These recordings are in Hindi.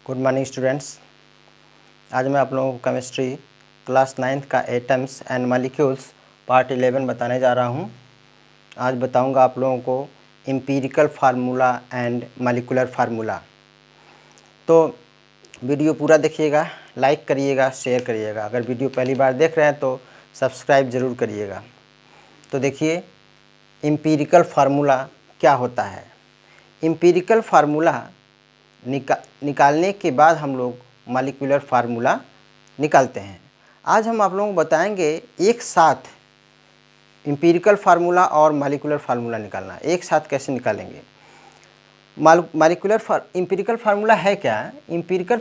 Good morning students. आज मैं आप लोगों को केमिस्ट्री क्लास 9th का एटम्स एंड मॉलिक्यूल्स पार्ट 11 बताने जा रहा हूं। आज बताऊंगा आप लोगों को empirical formula and molecular formula. तो वीडियो पूरा देखिएगा, लाइक करिएगा, शेयर करिएगा। अगर वीडियो पहली बार देख रहे हैं तो सब्सक्राइब ज़रूर करिएगा। तो देखिए एम्पिरिकल फार्मूला क्या होता है। एम्पिरिकल फार्मूला निकालने के बाद हम लोग मॉलिक्यूलर फार्मूला निकालते हैं। आज हम आप लोगों को बताएंगे एक साथ एम्पिरिकल फार्मूला और मॉलिक्यूलर फार्मूला निकालना एक साथ कैसे निकालेंगे। एम्पिरिकल फार्मूला है क्या? Empirical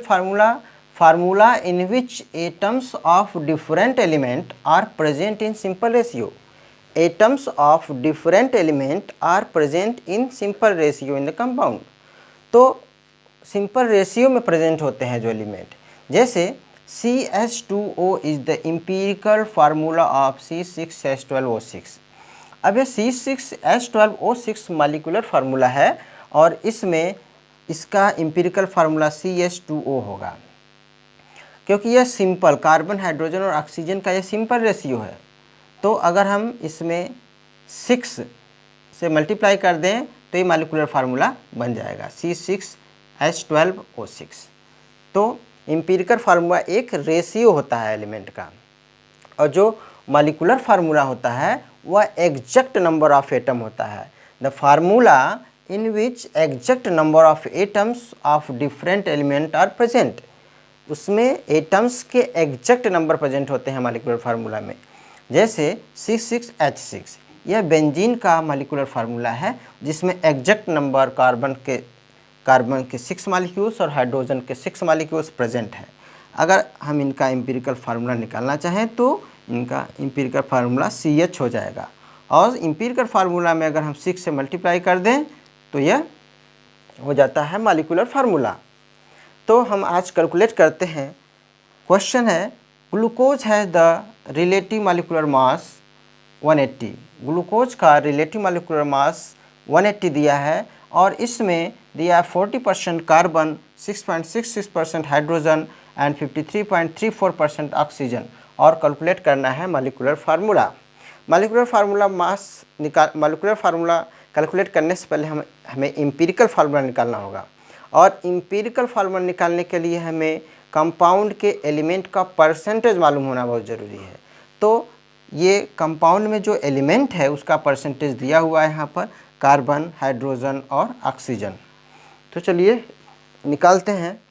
formula in which atoms of different element are present in simple ratio. Atoms of different element are present in simple ratio in the compound. तो सिंपल रेशियो में प्रेजेंट होते हैं जो एलिमेंट, जैसे CH2O is the empirical formula of C6H12O6। अब ये C6H12O6 मॉलिक्यूलर फार्मूला है और इसमें इसका एम्पिरिकल फार्मूला CH2O होगा, क्योंकि यह सिंपल कार्बन, हाइड्रोजन और ऑक्सीजन का यह सिंपल रेशियो है। तो अगर हम इसमें 6 से मल्टीप्लाई कर दें तो ये मॉलिक्यूलर फार्मूला बन जाएगा C6H12O6। तो एम्पिरिकल फार्मूला एक रेशियो होता है एलिमेंट का, और जो मॉलिक्यूलर फार्मूला होता है वह एग्जैक्ट नंबर ऑफ एटम होता है। The formula in which exact number of atoms of different element are present. उसमें एटम्स के एग्जैक्ट नंबर प्रेजेंट होते हैं मॉलिक्यूलर फार्मूला में। जैसे C6H6 यह बेंजीन का मॉलिक्यूलर फार्मूला है, जिसमें एग्जैक्ट नंबर कार्बन के 6 मॉलिक्यूल्स और हाइड्रोजन के 6 मॉलिक्यूल्स प्रेजेंट हैं। अगर हम इनका एम्पिरिकल फार्मूला निकालना चाहें तो इनका एम्पिरिकल फार्मूला CH हो जाएगा, और एम्पिरिकल फार्मूला में अगर हम 6 से मल्टीप्लाई कर दें तो यह हो जाता है मॉलिक्यूलर फार्मूला। तो हम आज कैलकुलेट करते हैं। क्वेश्चन है glucose has the relative molecular mass 180। Glucose का रिलेटिव मॉलिक्यूलर मास 180 दिया है, और इसमें दिया 40% कार्बन, 6.66% हाइड्रोजन एंड 53.34% ऑक्सीजन, और कैलकुलेट करना है molecular formula. Molecular formula calculate करने से पहले हमें एम्पिरिकल फार्मूला निकालना होगा, और एम्पिरिकल फार्मूला निकालने के लिए हमें कंपाउंड के एलिमेंट का परसेंटेज मालूम होना बहुत ज़रूरी है। तो ये कंपाउंड में जो एलिमेंट है उसका परसेंटेज दिया हुआ है यहाँ पर, कार्बन, हाइड्रोजन और ऑक्सीजन। तो चलिए निकालते हैं।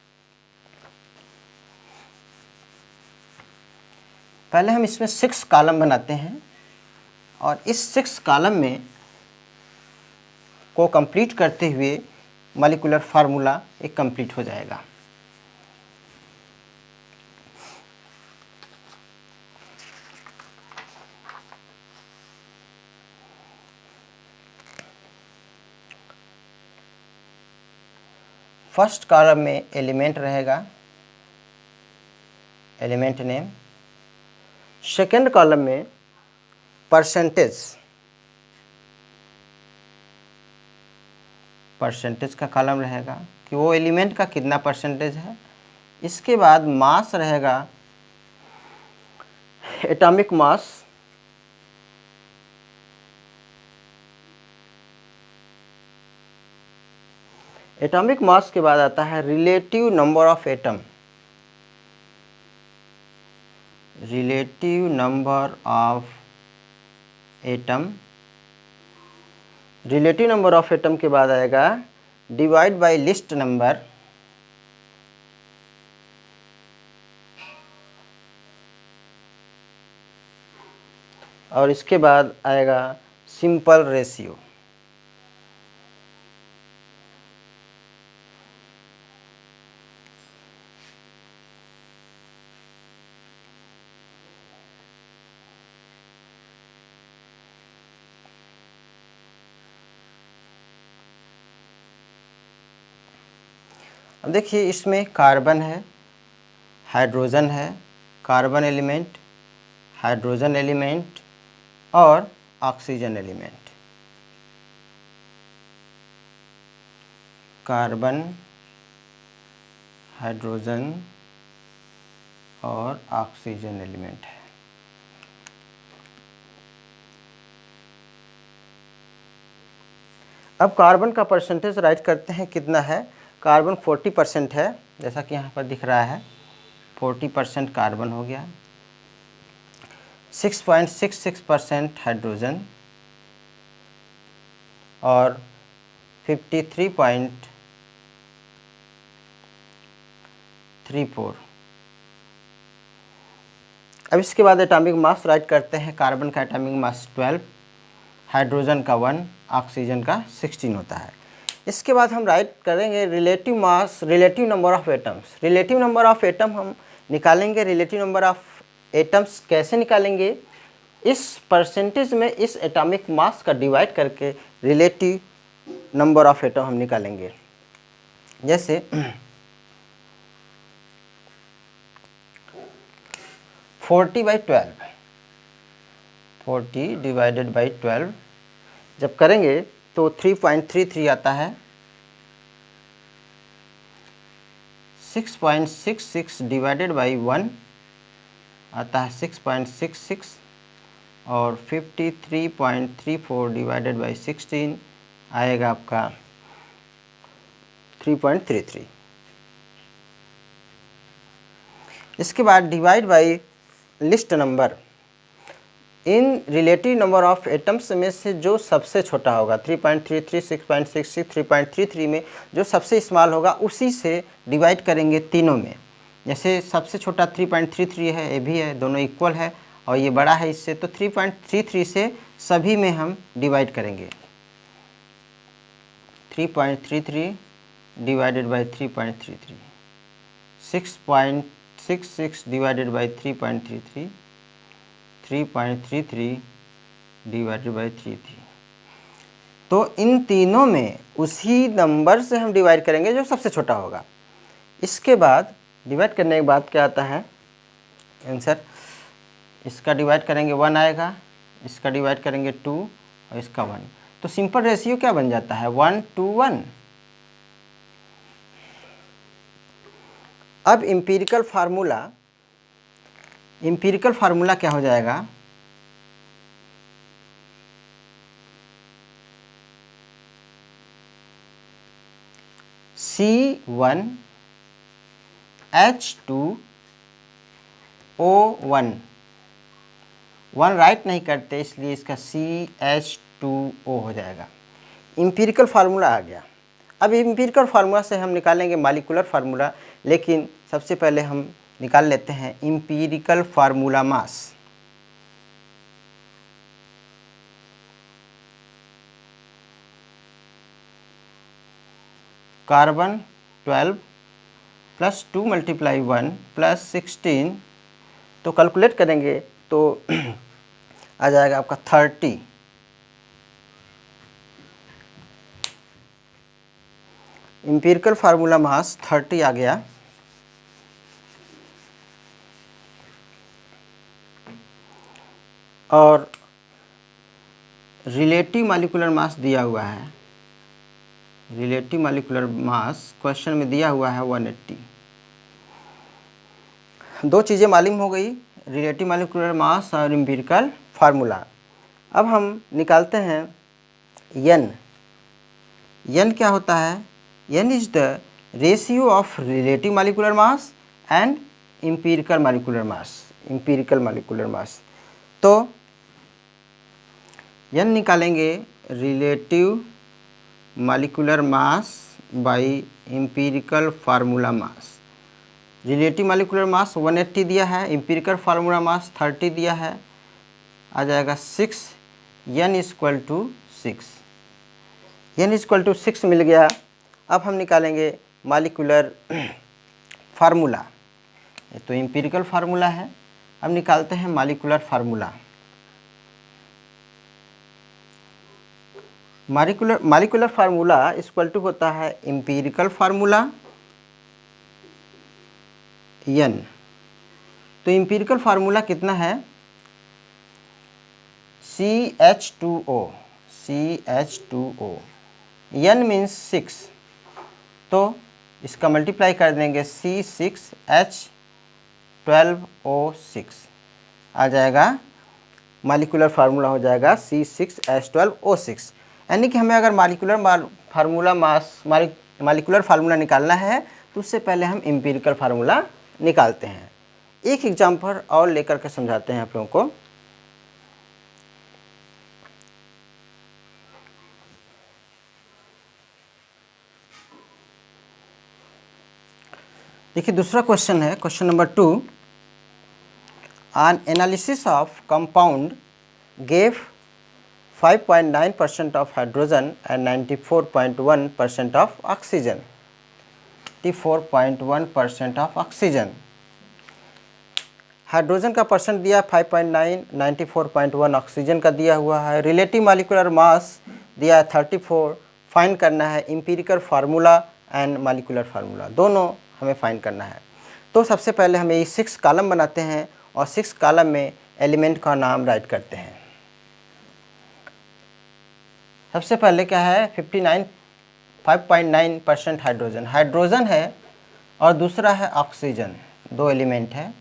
पहले हम इसमें 6 कॉलम बनाते हैं, और इस 6 कॉलम में को कंप्लीट करते हुए मॉलिक्यूलर फार्मूला एक कंप्लीट हो जाएगा। फर्स्ट कॉलम में एलिमेंट रहेगा, एलिमेंट नेम। सेकेंड कॉलम में परसेंटेज का कॉलम रहेगा कि वो एलिमेंट का कितना परसेंटेज है। इसके बाद मास रहेगा, एटॉमिक मास। एटॉमिक मास के बाद आता है relative number of atom. Relative number of atom. Relative number of atom के बाद आएगा डिवाइड बाय लिस्ट नंबर। और इसके बाद आएगा सिंपल रेशियो। अब देखिए इसमें कार्बन है, हाइड्रोजन है, कार्बन एलिमेंट, हाइड्रोजन एलिमेंट और ऑक्सीजन एलिमेंट। कार्बन, हाइड्रोजन और ऑक्सीजन एलिमेंट है। अब कार्बन का परसेंटेज राइट करते हैं, कितना है। कार्बन 40% है, जैसा कि यहाँ पर दिख रहा है 40% कार्बन हो गया, 6.66% हाइड्रोजन और 53.34। अब इसके बाद एटॉमिक मास राइट करते हैं। कार्बन का एटॉमिक मास 12, हाइड्रोजन का 1, ऑक्सीजन का 16 होता है। इसके बाद हम राइट करेंगे relative mass, relative number of atoms. Relative number of atom हम निकालेंगे। रिलेटिव नंबर ऑफ एटम्स कैसे निकालेंगे, इस परसेंटेज में इस एटॉमिक मास का डिवाइड करके रिलेटिव नंबर ऑफ एटम हम निकालेंगे। जैसे 40/12, 40 डिवाइडेड बाई 12 जब करेंगे तो 3.33 आता है। 6.66 डिवाइडेड बाई 1 आता है 6.66 और 53.34 डिवाइडेड बाई 16 आएगा आपका 3.33। इसके बाद divide by list number. In relative number of atoms में से जो सबसे छोटा होगा 3.33, 6.66, 3.33 में जो सबसे स्मॉल होगा उसी से डिवाइड करेंगे तीनों में। जैसे सबसे छोटा 3.33 है, ये भी है, दोनों इक्वल है और ये बड़ा है इससे, तो 3.33 से सभी में हम डिवाइड करेंगे। 3.33 divided by 3.33, 6.66 divided by 3.33, 3.33 divided by 33। तो इन तीनों में उसी नंबर से हम डिवाइड करेंगे जो सबसे छोटा होगा। इसके बाद डिवाइड करने के बाद क्या आता है आंसर, इसका डिवाइड करेंगे 1 आएगा, इसका डिवाइड करेंगे 2 और इसका 1। तो सिंपल रेशियो क्या बन जाता है, 1:1। अब एम्पिरिकल फार्मूला क्या हो जाएगा, C1H2O1। 1 राइट नहीं करते इसलिए इसका CH2O हो जाएगा। एम्पिरिकल फार्मूला आ गया। अब एम्पिरिकल फार्मूला से हम निकालेंगे मॉलिक्यूलर फार्मूला, लेकिन सबसे पहले हम निकाल लेते हैं empirical formula mass. Carbon 12 plus 2 multiply 1 plus 16, तो कैलकुलेट करेंगे तो आ जाएगा आपका 30। एम्पिरिकल फार्मूला मास 30 आ गया। और रिलेटिव मॉलिक्यूलर मास दिया हुआ है, रिलेटिव मॉलिक्यूलर मास क्वेश्चन में दिया हुआ है 180। दो चीज़ें मालूम हो गई, रिलेटिव मॉलिक्यूलर मास और एम्पिरिकल फार्मूला। अब हम निकालते हैं n। n क्या होता है, n is the ratio of relative molecular mass and empirical molecular mass. तो n निकालेंगे relative molecular mass by empirical formula mass. Relative molecular mass 180 दिया है, एम्पिरिकल फार्मूला मास 30 दिया है, आ जाएगा 6, n equal to 6। n equal to 6 मिल गया। अब हम निकालेंगे मॉलिक्यूलर फार्मूला। ये तो एम्पिरिकल फार्मूला है, अब निकालते हैं molecular formula. Molecular formula equal to होता है एम्पिरिकल फार्मूला n। तो एम्पिरिकल फार्मूला कितना है, CH2O, n मीन्स 6। तो इसका मल्टीप्लाई कर देंगे C6H12O6 आ जाएगा, मालिकुलर फार्मूला हो जाएगा C6H12O6। यानी कि हमें अगर मालिकुलर फार्मूला निकालना है तो उससे पहले हम एम्पिरिकल फार्मूला निकालते हैं। एक एग्जाम्पल और लेकर के समझाते हैं आप लोगों को। देखिए दूसरा क्वेश्चन है, question number 2। An analysis of compound gave 5.9% of hydrogen and 94.1% of oxygen. 94.1% of oxygen. Hydrogen का परसेंट दिया 5.9, 94.1 ऑक्सीजन का दिया हुआ है। रिलेटिव मालिकुलर मास दिया है 34। फाइंड करना है empirical formula and molecular formula, दोनों हमें फाइंड करना है। तो सबसे पहले हमें ये 6 कॉलम बनाते हैं और 6 कॉलम में एलिमेंट का नाम राइट करते हैं। सबसे पहले क्या है, 5.9% हाइड्रोजन है और दूसरा है ऑक्सीजन, दो एलिमेंट है।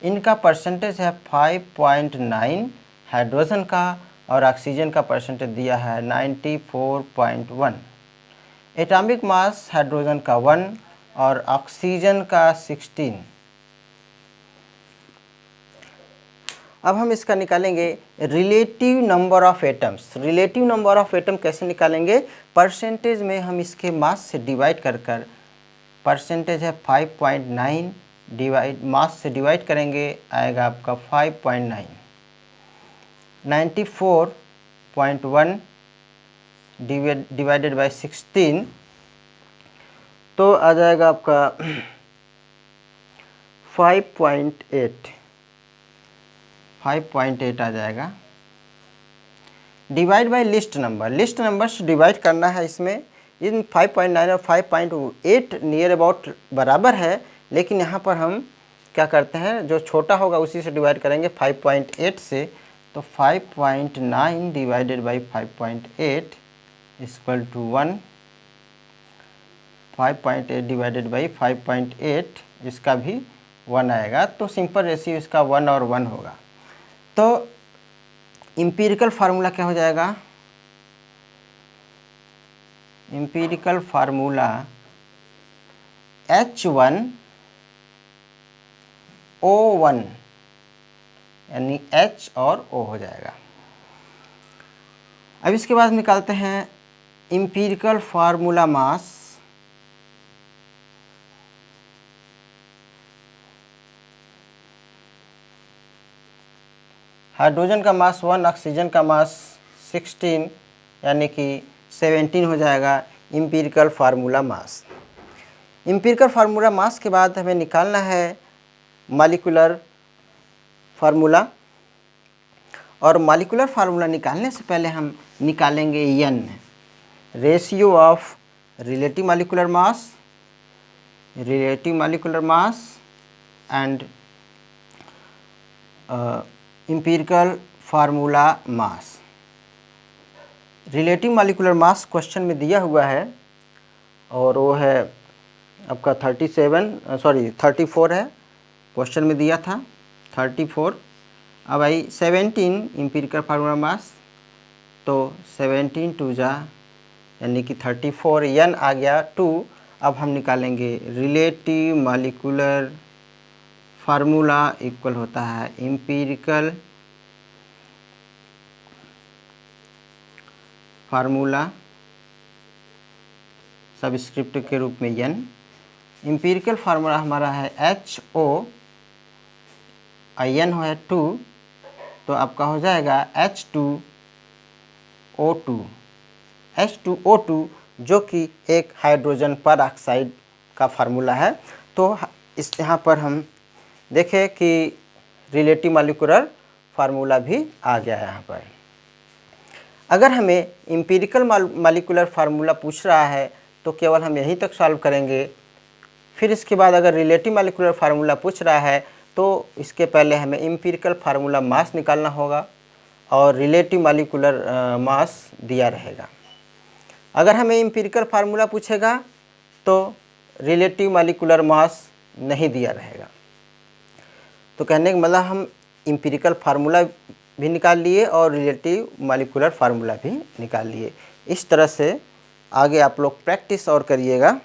इनका परसेंटेज है 5.9 हाइड्रोजन का और ऑक्सीजन का परसेंटेज दिया है 94.1। एटॉमिक मास हाइड्रोजन का 1 और ऑक्सीजन का 16। अब हम इसका निकालेंगे relative number of atoms. Relative number of atom कैसे निकालेंगे, परसेंटेज में हम इसके मास से डिवाइड कर कर, परसेंटेज है 5.9 डिवाइड मास से डिवाइड करेंगे, आएगा आपका 5.9। 94.1 डिवाइडेड बाय 16 तो आ जाएगा आपका 5.8 आ जाएगा। डिवाइड बाय लिस्ट नंबर से डिवाइड करना है इसमें। इन 5.9 और 5.8 नियर अबाउट बराबर है, लेकिन यहाँ पर हम क्या करते हैं, जो छोटा होगा उसी से डिवाइड करेंगे 5.8 से। तो 5.9 divided by 5.8 equal to 1। 5.8 divided by 5.8 इसका भी 1 आएगा। तो सिंपल रेशियो इसका 1 और 1 होगा। तो एम्पिरिकल फार्मूला क्या हो जाएगा, एम्पिरिकल फार्मूला H1O1 यानी H और O हो जाएगा। अब इसके बाद निकालते हैं एम्पिरिकल फार्मूला मास। हाइड्रोजन का मास 1, ऑक्सीजन का मास 16 यानी कि 17 हो जाएगा empirical formula mass. Empirical formula mass के बाद हमें निकालना है मॉलिक्यूलर फार्मूला, और मॉलिक्यूलर फार्मूला निकालने से पहले हम निकालेंगे n, ratio of relative molecular mass and empirical formula mass. Relative molecular mass question में दिया हुआ है और वो है आपका 34 है, क्वेश्चन में दिया था 34। अब आई 17 एम्पिरिकल फार्मूला मास, तो 17 टू जा यानी कि 34, n आ गया 2। अब हम निकालेंगे रिलेटिव मॉलिक्यूलर फार्मूला इक्वल होता है एम्पिरिकल फार्मूला सबस्क्रिप्ट के रूप में n। एम्पिरिकल फार्मूला हमारा है HO, n है 2, तो आपका हो जाएगा H2O2 जो कि एक हाइड्रोजन पर ऑक्साइड का फार्मूला है। तो इस यहाँ पर हम देखें कि रिलेटिव मॉलिक्यूलर फार्मूला भी आ गया है यहाँ पर। अगर हमें एम्पिरिकल मॉलिक्यूलर फार्मूला पूछ रहा है तो केवल हम यहीं तक सॉल्व करेंगे। फिर इसके बाद अगर रिलेटिव मॉलिक्यूलर फार्मूला पूछ रहा है तो इसके पहले हमें एम्पिरिकल फार्मूला मास निकालना होगा और रिलेटिव मॉलिक्यूलर मास दिया रहेगा। अगर हमें एम्पिरिकल फार्मूला पूछेगा तो रिलेटिव मॉलिक्यूलर मास नहीं दिया रहेगा। तो कहने का मतलब हम इम्पिरिकल फार्मूला भी निकाल लिए और रिलेटिव मॉलिक्यूलर फार्मूला भी निकाल लिए। इस तरह से आगे आप लोग प्रैक्टिस और करिएगा।